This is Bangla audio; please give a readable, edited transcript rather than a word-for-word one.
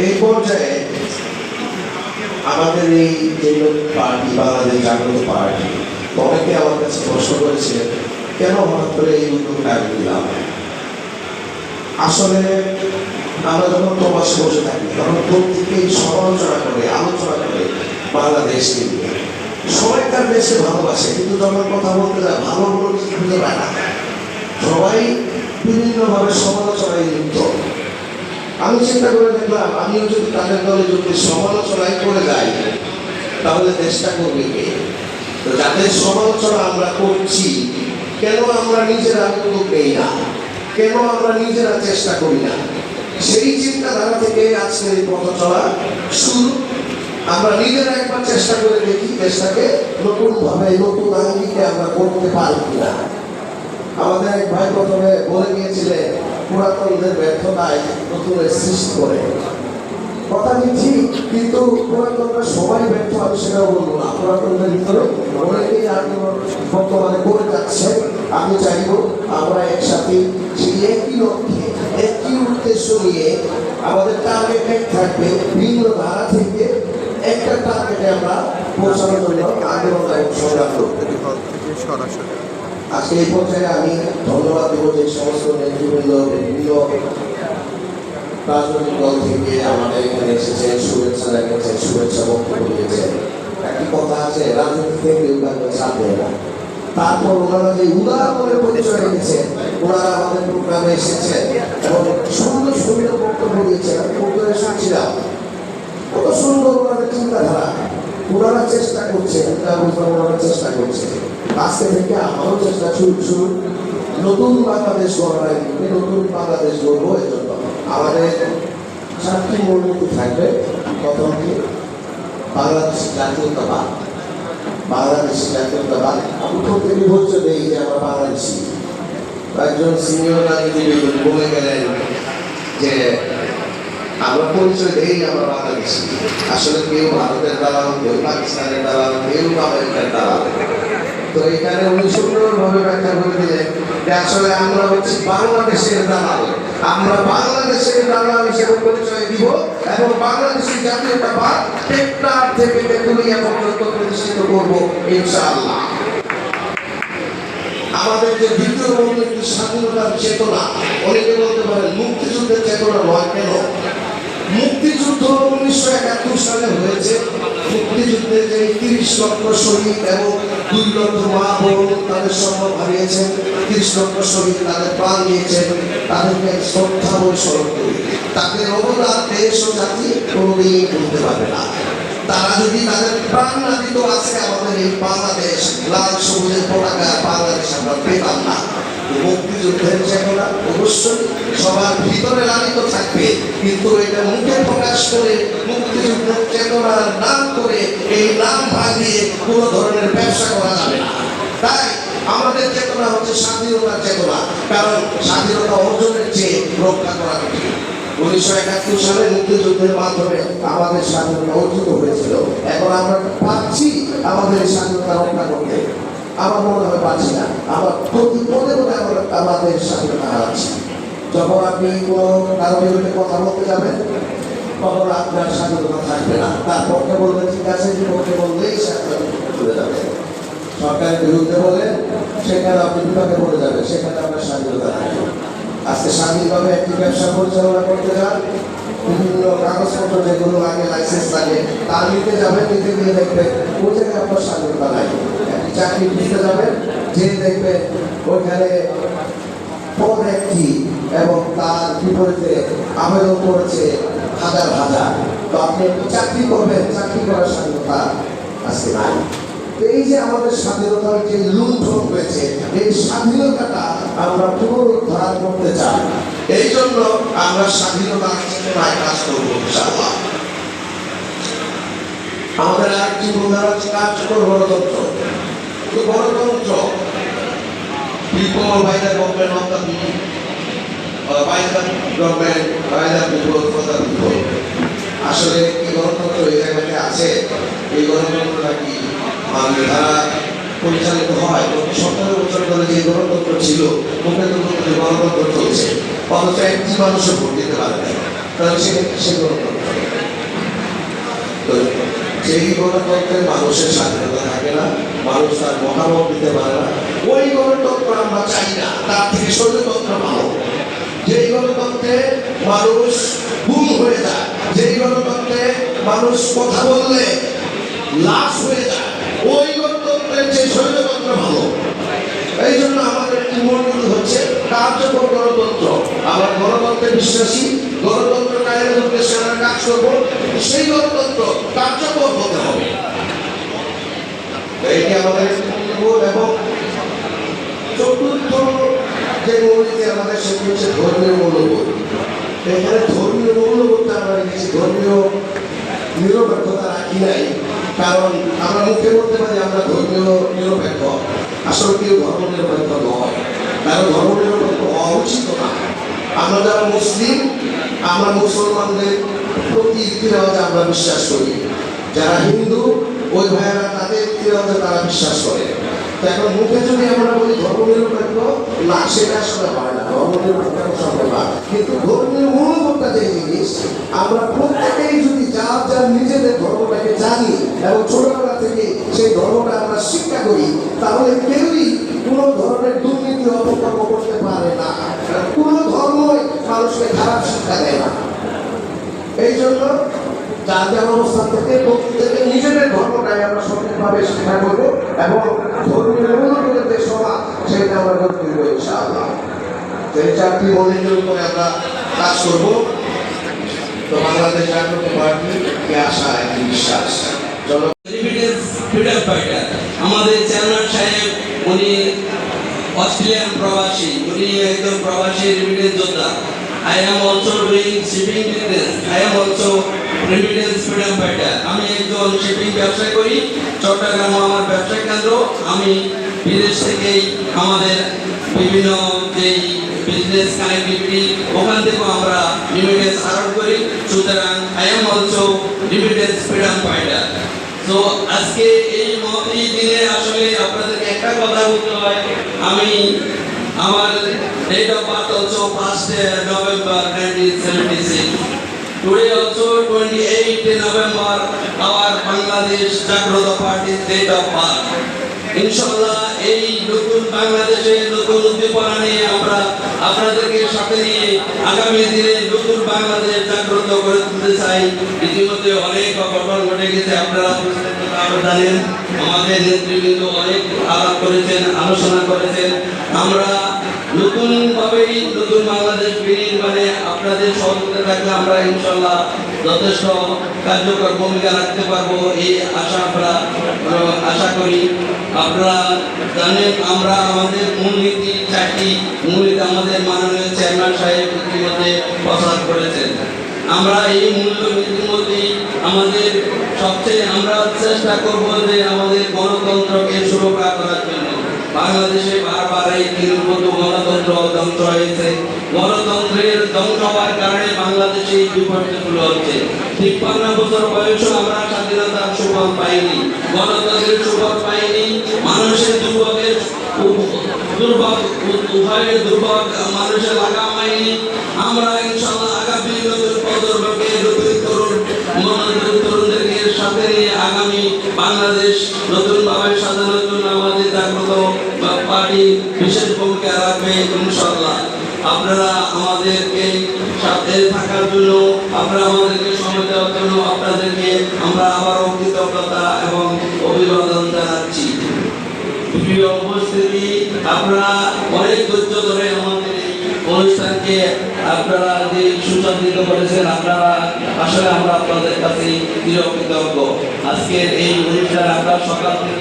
এই পর্যায়ে আমাদের এই যে পার্টি, বাংলাদেশ জাগ্রত পার্টি, অনেকে আমার কাছে প্রশ্ন করেছিলেন কেন হঠাৎ করে এই উদ্যোগটা আমি নিলাম। আসলে আমরা যখন প্রবাসে বসে থাকি তখন প্রত্যেকেই সমালোচনা করে, আলোচনা করে বাংলাদেশকে নিয়ে। সবাই তার দেশে ভালোবাসে, কিন্তু যখন কথা বলতে যায় ভালো বলে কিছু খুঁজে পায় না। সবাই বিভিন্নভাবে সমালোচনায় লিপ্ত। আমি চিন্তা করে দেখলাম, আমিও যদি তাদের দলে যদি সমালোচনায় করে যাই তাহলে দেশটা করবে কে? তো যাদের সমালোচনা আমরা করছি, কেন আমরা নিজেরা উদ্যোগ নেই না? কেন আমরা নিজেরা চেষ্টা করি না? সেই চিন্তাধারা থেকে আজকের এই পথ চলা শুরু। আমরা নিজেরা একবার চেষ্টা করে দেখি দেশটাকে নতুন ভাবে, নতুন আঙ্গিকে আমরা করতে পারি কিনা। আমাদের এক ভাই প্রথমে বলে গিয়েছিলেন পুরাতনদের ব্যর্থতায় নতুনের সৃষ্টি করে। কথা দিচ্ছি, কিন্তু পুরাতনরা সবাই ব্যর্থ, আমি সেটাও বলবো না। পুরাতনদের ভিতরে অনেকেই আন্দোলন বর্তমানে করে যাচ্ছে। আমি চাইব আমরা একসাথে সেই একই লক্ষ্যে, একই উদ্দেশ্য নিয়ে আমাদের টার্গেট থাকবে, ভিন্ন ধারা থেকে একটা টার্গেটে আমরা পৌঁছানোর জন্য আন্দোলন এবং সংগ্রাম করতে। আজকে এই পর্যায়ে আমি ধন্যবাদ দেব যে সমস্ত নেতৃবৃন্দ, বিভিন্ন রাজনৈতিক দল থেকে আমাদের এখানে এসেছেন, শুভেচ্ছা জানিয়েছেন, শুভেচ্ছা বক্তব্য দিয়েছেন। একটি কথা আছে, রাজনীতি থেকে কাউকে চাপ দেয় না। তারপর ওনারা যে উদার মনে পরিচয় রেখেছেন, ওনারা আমাদের প্রোগ্রামে এসেছেন এবং সুন্দর সুন্দর বক্তব্য দিয়েছেন। আমি বক্তব্য শুনছিলাম, কত সুন্দর ওনাদের চিন্তাধারা। ওনারা চেষ্টা করছেন, ওনারা চেষ্টা করছেন। আজকে থেকে আমারও চেষ্টা শুরু, নতুন বাংলাদেশ গড়ার, নতুন বাংলাদেশ গড়ব। এর জন্য আমাদের 4টি মূলনীতি থাকবে। প্রথমটি বাংলাদেশ জাতীয়তাবাদ। বাংলাদেশি জাতীয়তাবাদ আমি প্রত্যেকে বলছে দেই যে আমরা বাংলাদেশি। একজন সিনিয়র রাজনীতিবিদ বলে গেলেন যে আমরা পরিচয় দেই আমরা বাংলাদেশি। আসলে কেউ ভারতের দালাল, কেউ পাকিস্তানের দালাল, কেউ আমেরিকার দালাল। তো এখানে উনি সুন্দরভাবে ব্যাখ্যা করে দিলেন যে আসলে আমরা হচ্ছে বাংলাদেশের দালাল। আমরা বাংলাদেশের দালাল হিসেবে পরিচয় দিব এবং বাংলাদেশের জাতীয়তাবাদ টেকনাফ থেকে তেঁতুলিয়া পর্যন্ত প্রতিষ্ঠিত করবো ইনশাআল্লাহ। আমাদের যে দ্বিতীয় মূলনীতি স্বাধীনতার চেতনা, অনেকে বলতে পারেন মুক্তিযুদ্ধের চেতনা নয় কেন? মুক্তিযুদ্ধ 1971 সালে হয়েছে। মুক্তিযুদ্ধে যে 30 লক্ষ শহীদ এবং 2 লক্ষ মা বোন তাদের সম্মান হারিয়েছেন, 30 লক্ষ শহীদ তাদের প্রাণ দিয়েছেন, তাদেরকে শ্রদ্ধাময় স্মরণ করি। তাদের অবদান দেশ ও জাতি কোনোদিন ভুলতে পারবে না। তারা যদি তাদের প্রাণ না দিত, আজকে আমাদের এই বাংলাদেশ লাল সবুজের পতাকা বাংলাদেশ আমরা পেতাম না। মুক্তিযুদ্ধের চেতনা অবশ্যই সবার ভিতরে লালিত থাকবে, কিন্তু এটা মুখে প্রকাশ করে মুক্তিযুদ্ধের চেতনার নাম করে এই নাম ভাঙিয়ে কোনো ধরনের ব্যবসা করা যাবে না। তাই আমাদের চেতনা হচ্ছে স্বাধীনতার চেতনা, কারণ স্বাধীনতা অর্জনের চেয়ে রক্ষা করা কঠিন। 1971 সালে মুক্তিযুদ্ধের মাধ্যমে আমাদের স্বাধীনতা অর্জিত হয়েছিল। এখন আমরা পাচ্ছি আমাদের স্বাধীনতা রক্ষা করতে। আমার মনে হয় পাচ্ছি না, আমার প্রতি পদে পদে আমাদের স্বাধীনতা হারাচ্ছি। যখন আপনি কোনো কারো বিরুদ্ধে কথা বলতে যাবেন, তখন আপনার স্বাধীনতা থাকবে না। তার পক্ষে বলবেন ঠিক আছে, বিপক্ষে বললেই স্বাধীনতা চলে যাবে। সরকারের বিরুদ্ধে বলে সেখানে আপনি বিপাকে পড়ে যাবেন, সেখানে আপনার স্বাধীনতা থাকবে। আজকে স্বাধীনভাবে একটি ব্যবসা পরিচালনা করতে যান, বিভিন্ন কাগজপত্র যেগুলো আগে লাইসেন্স লাগে তার নিতে যাবেন, নিতে গিয়ে দেখবেন ওই জায়গায় আপনার স্বাধীনতা নাই। একটি চাকরি দিতে যাবেন, যে দেখবেন ওইখানে পদ একটি এবং তার বিপরীতে আবেদন করেছে হাজার হাজার। তো আপনি একটি চাকরি করবেন, চাকরি করার স্বাধীনতা আজকে নাই। এই যে আমাদের স্বাধীনতার যে লুণ্ঠন হয়েছে, এই স্বাধীনতাটা আমরা পুনরুদ্ধার করতে চাই। এই জন্য আমরা স্বাধীনতার চেতনায় কাজ করবো ইনশাআল্লাহ। আমাদের আরেকটি প্রধান কাজ করবো গণতন্ত্র। গণতন্ত্র people by the government of the people, by the government, by the people, for the people. আসলে কি গণতন্ত্র এই জায়গাতে আছে? এই গণতন্ত্রটা কি আমাদের দ্বারা পরিচালিত হয়? 17 বছর ধরে যে গণতন্ত্র ছিল, মুখে গণতন্ত্র চলছে, অথচ একটি মানুষও ভোট দিতে পারে না। তাহলে সে গণতন্ত্র তো যেই গণতন্ত্রে মানুষের স্বাধীনতা থাকে না, মানুষ তার মতামত দিতে পারে না, ওই গণতন্ত্র আমরা চাই না। তার থেকে স্বৈরতন্ত্র ভালো। যেই গণতন্ত্রে মানুষ গুম হয়ে যায়, যেই গণতন্ত্রে মানুষ কথা বললে লাশ হয়ে যায়, ওই গণতন্ত্রের যে স্বৈরতন্ত্র ভালো। এই জন্য আমাদের একটি মূলনীতি হচ্ছে কার্যকর গণতন্ত্র। আমরা গণতন্ত্রে বিশ্বাসী, গণতন্ত্র কায়েমের উদ্দেশ্যে আমরা কাজ করব। সেই গণতন্ত্র কার্যকর হতে হবে, এইটি আমাদের মূলবোধ। এবং চতুর্থ যে মূলনীতি আমাদের, সেটি হচ্ছে ধর্মীয় মূল্যবোধ। এখানে ধর্মীয় মূল্যবোধটা আমরা রেখেছি, ধর্মীয় নিরপেক্ষতা রাখি নাই। কারণ আমরা মুখে বলতে পারি আমরা ধর্মীয় নিরপেক্ষ, আসলে কেউ ধর্ম নিরপেক্ষ নয়, কারণ ধর্ম নিরপেক্ষ হওয়া উচিত না। আমরা যারা মুসলিম, আমরা মুসলমানদের প্রতি রীতি রেওয়াজে আমরা বিশ্বাস করি। যারা হিন্দু, ওই ভাইয়েরা তাদের রীতি রেওয়াজে তারা বিশ্বাস করে। তো এখন মুখে যদি আমরা বলি ধর্ম নিরপেক্ষ না, সেটা আসলে হয় না, ধর্ম নিরপেক্ষ সম্ভব না। কিন্তু ধর্মীয় মূল্যবোধটা যে জিনিস, আমরা প্রত্যেকেই যদি যার যার নিজেদের ধর্মটাকে জানি এবং ছোটবেলা থেকে সেই ধর্মটা আমরা শিক্ষা করি, তাহলে কেউই কোনো ধরনের দুর্নীতি অপকর্ম করতে পারে না। কোনো ধর্মই মানুষকে খারাপ শিক্ষা দেয় না। এই জন্য যার যার অবস্থান থেকে প্রত্যেকে নিজেদের ধর্মটাই আমরা সঠিকভাবে শিক্ষা করবো এবং ধর্মীয় মূল্যবোধের যে সভা, সেটা আমরা করতে দেবো ইনশাআল্লাহ। এই চারটি মূলনীতির উপরে আমরা কাজ করবো। তো বাংলাদেশ জাতীয় পার্টিকে আশা একটি বিশ্বাস। ফ্রিডম ফাইটার আমাদের চেয়ারম্যান সাহেব, উনি অস্ট্রেলিয়ান প্রবাসী, উনি একজন প্রবাসী রেমিটেন্স যোদ্ধা। I am also doing shipping business. I am also remittance freedom fighter. আমি একজন শিপিং ব্যবসা করি, চট্টগ্রাম আমার ব্যবসা কেন্দ্র। আমি বিদেশ থেকেই আমাদের বিভিন্ন যেই বিজনেস কানেক্টিভিটি, ওখান থেকেও আমরা রেমিটেন্স আরোপ করি। সুতরাং I am also remittance freedom fighter. তো আজকে এই মহতি দিনে আসলে আপনাদেরকে একটা কথা বলতে হয়, আমি আমার date of birth also 1st November 1976. Today also 28 November, our Bangladesh Jagrata Party's date of birth. ইনশাআল্লাহ এই নতুন বাংলাদেশে নতুন উদ্দীপনা নিয়ে আমরা আপনাদেরকে সাথে নিয়ে আগামী দিনে নতুন বাংলাদেশ জাগ্রত করে তুলতে চাই। ইতিমধ্যে অনেক ঘটনা ঘটে গেছে, আপনারা জানেন। আমাদের নেতৃবৃন্দ অনেক আলাপ করেছেন, আলোচনা করেছেন। আমরা নতুনভাবেই নতুন বাংলাদেশ বিনির্মাণে আপনাদের সহযোগিতা থাকলে আমরা ইনশাআল্লাহ যথেষ্ট কার্যকর ভূমিকা রাখতে পারবো, এই আশা করি। আপনারা জানেন আমরা আমাদের মূলনীতি, চারটি মূলনীতি আমাদের মাননীয় চেয়ারম্যান সাহেব ইতিমধ্যে প্রচার করেছেন। আমরা এই মূলনীতির মধ্যেই আমাদের সবচেয়ে আমরা চেষ্টা করব যে আমাদের গণতন্ত্রকে সুরক্ষা করার জন্য। বাংলাদেশে বারবার এই তৃণমূল গণতন্ত্র ধ্বংস হয়েছে। গণতন্ত্রের ধ্বংস হওয়ার কারণে বাংলাদেশে এই বিপর্যয়গুলো হচ্ছে। 53 বছর বয়সে আমরা স্বাধীনতার সুফল পাইনি, গণতন্ত্রের সুফল পাইনি। মানুষের দুর্ভোগের উভয়ের দুর্ভোগ মানুষের লাগাম হয়নি। আমরা ইনশাআল্লাহ আগামী নতুন প্রজন্মকে, নতুন তরুণদেরকে সাথে নিয়ে আগামী বাংলাদেশ নতুনভাবে সাজানোর জন্য আমাদের জাগ্রত পার্টি বিশেষ ভূমিকা রাখবে ইনশাআল্লাহ। আপনারা আমাদেরকে সাথে থাকার জন্য, আপনারা আমাদেরকে সময় দেওয়ার জন্য আপনাদেরকে আমরা আবারও কৃতজ্ঞতা এবং অভিবাদন জানাচ্ছি। প্রিয় উপস্থিতি, আপনারা অনেক ধৈর্য ধরে আমাদের এই অনুষ্ঠানকে আপনারা যে সুসজ্জিত করেছেন, আপনারা আসলে আমরা আপনাদের কাছে চিরকৃতজ্ঞ। আজকের এই অনুষ্ঠানে আমরা সকাল থেকে